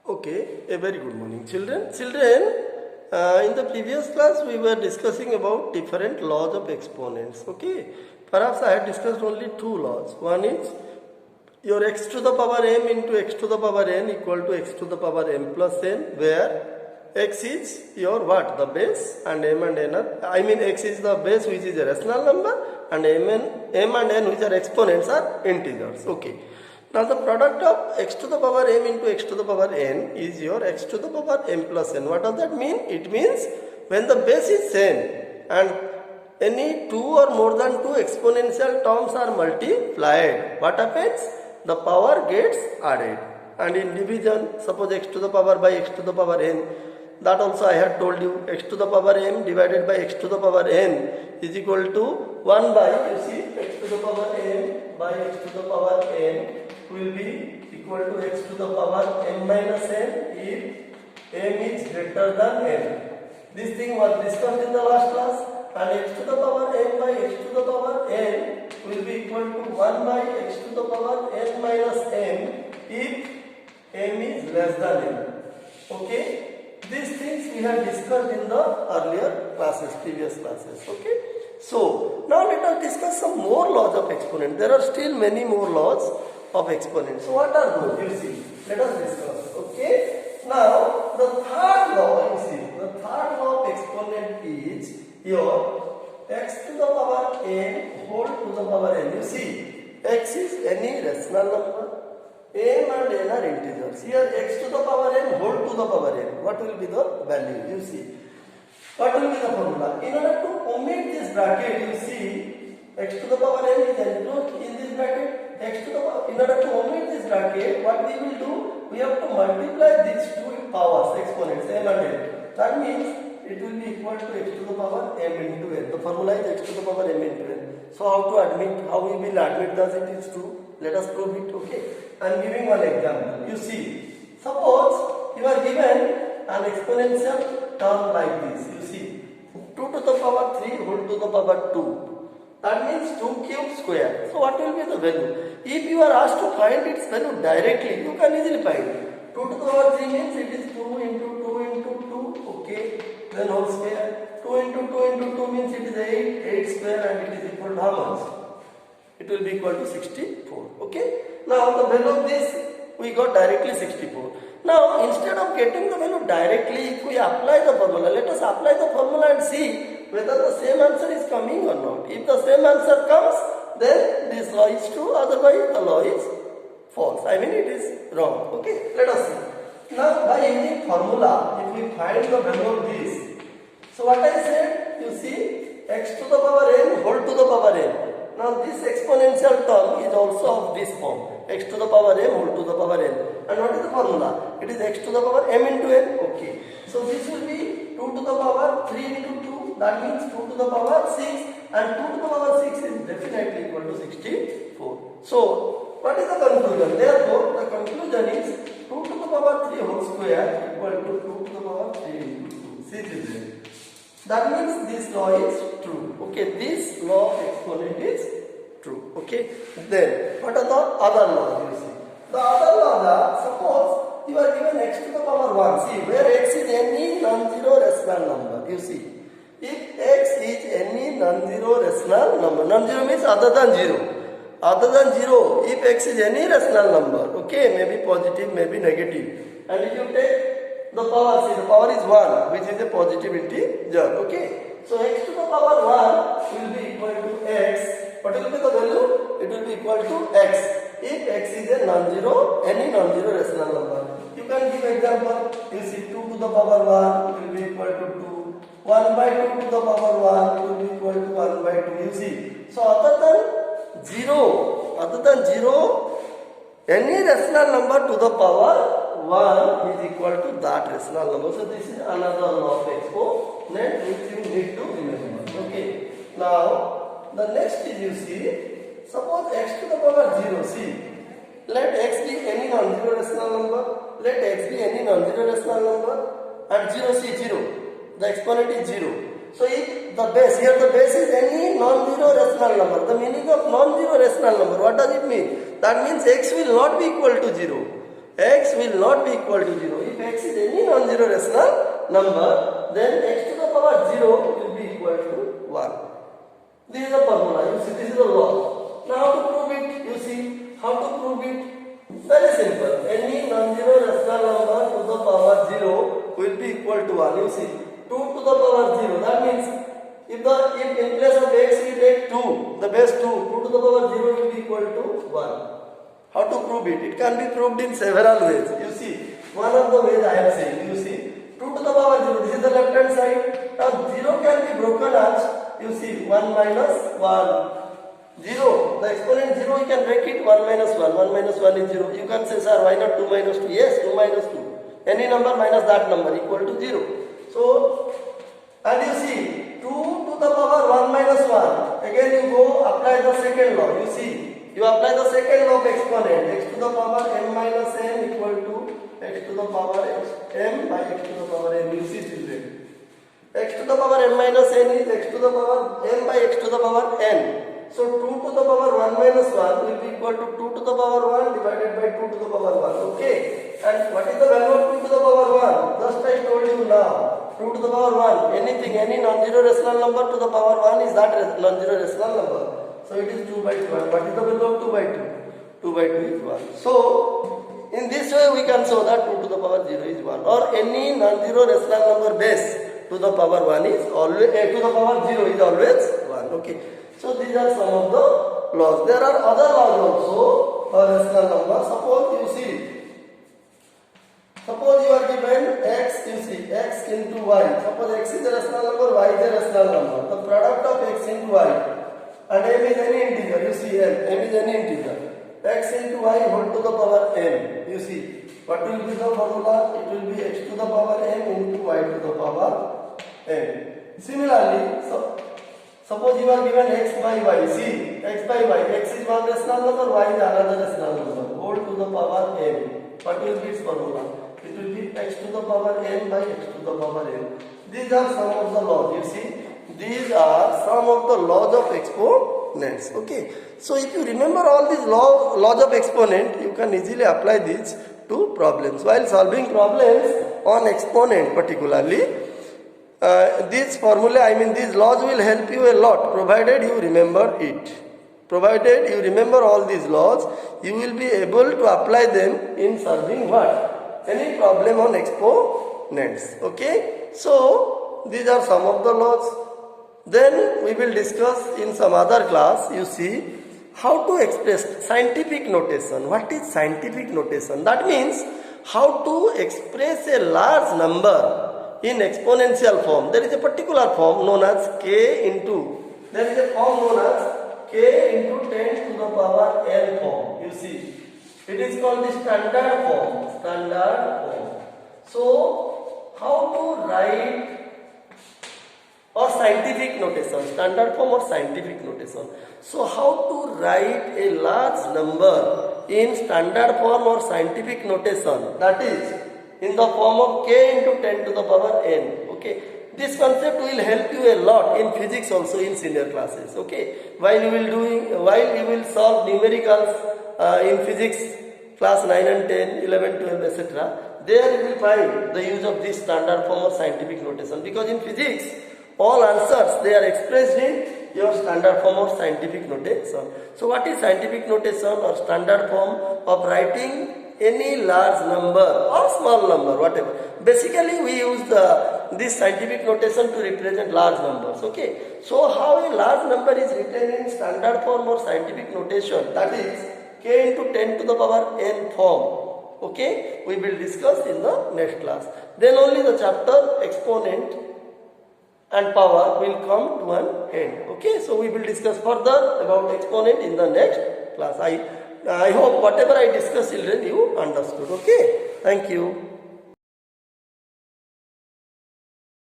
Okay, a very good morning, children. In the previous class we were discussing about different laws of exponents. Okay, perhaps I had discussed only two laws. One is your x to the power m into x to the power n equal to x to the power m plus n, where x is your what? The base, and m and n are, I mean x is the base which is a rational number, and m and n which are exponents are integers. Okay. Now the product of x to the power m into x to the power n is your x to the power m plus n. What does that mean? It means when the base is same and any two or more than two exponential terms are multiplied, what happens? The power gets added. And in division, suppose x to the power by x to the power n, that also I had told you, x to the power m divided by x to the power n is equal to 1 by, you see, x to the power m by x to the power n will be equal to x to the power m minus n if m is greater than n. This thing was discussed in the last class, and x to the power m by x to the power n will be equal to 1 by x to the power n minus m if m is less than n. Okay, these things we have discussed in the earlier classes, previous classes. Okay, so now let us discuss some more laws of exponent. There are still many more laws of exponents. So what are those? You see, let us discuss. Okay, now the third law, you see, the third law of exponent is your x to the power n whole to the power n. You see, x is any rational number, m and n are integers. Here x to the power n whole to the power n. What will be the value? You see, what will be the formula? In order to omit this bracket, you see, x to the power n is enclosed in this bracket. X to the power, in order to omit this bracket, what we will do? We have to multiply these two powers, exponents, m and n. That means it will be equal to x to the power m into n. The formula is x to the power m into n. So how to admit? How we will admit that it is true? Let us prove it. Okay. I am giving one example. You see, suppose you are given an exponential term like this. You see, 2 to the power 3 whole to the power 2. That means 2 cubed square. So what will be the value? If you are asked to find its value directly, you can easily find. 2 to the power 3 means it is 2 into 2 into 2. Okay. Then whole square. 2 into 2 into 2 means it is 8 square, and it is equal to how much? It will be equal to 64. Okay. Now the value of this we got directly 64. Now instead of getting the value directly, if we apply the formula, let us apply the formula and see whether the same answer is coming or not. If the same answer comes, then this law is true, otherwise the law is false. I mean it is wrong. Okay, let us see. Now by using formula, if we find the value of this, so what I said, you see, x to the power n whole to the power n. Now this exponential term is also of this form, x to the power m whole to the power n. And what is the formula? It is x to the power m into n. Okay, so this will be 2 to the power 3 into 2. That means 2 to the power 6, and 2 to the power 6 is definitely equal to 64. So, what is the conclusion? Therefore, the conclusion is 2 to the power 3 whole square equal to 2 to the power 3 into 2. See this. That means this law is true. Okay, this law of exponent is true. Okay, then what are the other laws? You see, the other laws are, suppose you are given x to the power 1. See, where x is any non-zero rational number. You see, if x is any non-zero rational number, non-zero means other than 0. Other than 0, if x is any rational number, okay, maybe positive, maybe negative. And if you take the power, see, the power is 1, which is a positive integer, okay. So x to the power 1 will be equal to x. What will be the value? It will be equal to x. If x is a non-zero, any non-zero rational number. You can give example. You see, 2 to the power 1 will be equal to 2. 1 by 2 to the power 1 will be equal to 1 by 2. You see, so other than 0, any rational number to the power 1 is equal to that rational number. So this is another law of exponent which you need to remember. Okay. Now the next is, you see, suppose x to the power 0. See, let x be any non-zero rational number. Let x be any non-zero rational number. At 0, see, 0. The exponent is 0. So if the base, here the base is any non-zero rational number. The meaning of non-zero rational number, what does it mean? That means x will not be equal to 0. x will not be equal to 0. If x is any non-zero rational number, then x to the power 0 will be equal to 1. This is the formula. You see, this is the law. Now how to prove it? You see, how to prove it? Very simple. Any non-zero rational number to the power 0 will be equal to 1. You see, 2 to the power 0. That means if in place of x we take 2, the base 2 to the power 0 will be equal to 1. How to prove it? It can be proved in several ways. You see, one of the ways I have said, you see, 2 to the power 0, this is the left hand side. Now 0 can be broken as, you see, 1 minus 1. 0, the exponent 0, you can break it 1 minus 1. 1 minus 1 is 0. You can say, sir, why not 2 minus 2? Yes, 2 minus 2. Any number minus that number equal to 0. So, and you see, 2 to the power 1 minus 1. Again you go apply the second law. You see, you apply the second law of exponent. X to the power m minus n equal to x to the power m by x to the power n. You see children. X to the power m minus n is x to the power m by x to the power n. So 2 to the power 1 minus 1 will be equal to 2 to the power 1 divided by 2 to the power 1. Okay. And what is the value of 2 to the power 1? Just I told you now. 2 to the power 1. Anything, any non-zero rational number to the power 1 is that non-zero rational number. So it is 2 by 2. And what is the value of 2 by 2? 2 by 2 is 1. So in this way we can show that 2 to the power 0 is 1. Or any non-zero rational number base to the power 1 is always, to the power 0 is always 1. Okay. So these are some of the laws. There are other laws also for rational number. Suppose you are given x, you see, x into y. Suppose x is a rational number, y is a rational number. The product of x into y and m is any integer. You see, m is any integer. X into y whole to the power m. You see, what will be the formula? It will be x to the power m into y to the power m. Similarly, suppose you are given x by y. See, x by y. X is one rational number, y is another rational number. Whole to the power m. What will be its formula? It will be x to the power n by x to the power n. These are some of the laws. You see, these are some of the laws of exponents. Okay. So if you remember all these laws of exponent, you can easily apply these to problems. While solving problems on exponent particularly, these laws will help you a lot, provided you remember it. Provided you remember all these laws, you will be able to apply them in solving what? Any problem on exponents. Okay? So, these are some of the laws. Then we will discuss in some other class, you see, how to express scientific notation. What is scientific notation? That means how to express a large number in exponential form. There is a particular form known as k into, there is a form known as k into 10 to the power n form. You see, it is called the standard form. Standard form. So, how to write or scientific notation, standard form or scientific notation. So how to write a large number in standard form or scientific notation, that is in the form of k into 10 to the power n. Okay, this concept will help you a lot in physics also in senior classes. Okay, while you will solve numericals in physics class 9 and 10, 11, 12, etc. There you will find the use of this standard form or scientific notation, because in physics all answers, they are expressed in your standard form of scientific notation. So what is scientific notation or standard form of writing any large number or small number, whatever? Basically we use this scientific notation to represent large numbers. Okay. So how a large number is written in standard form or scientific notation, that is k into 10 to the power n form. Okay. We will discuss in the next class. Then only the chapter exponent and power will come to an end. Okay, so we will discuss further about exponent in the next class. I hope whatever I discussed, children, you understood. Okay, thank you.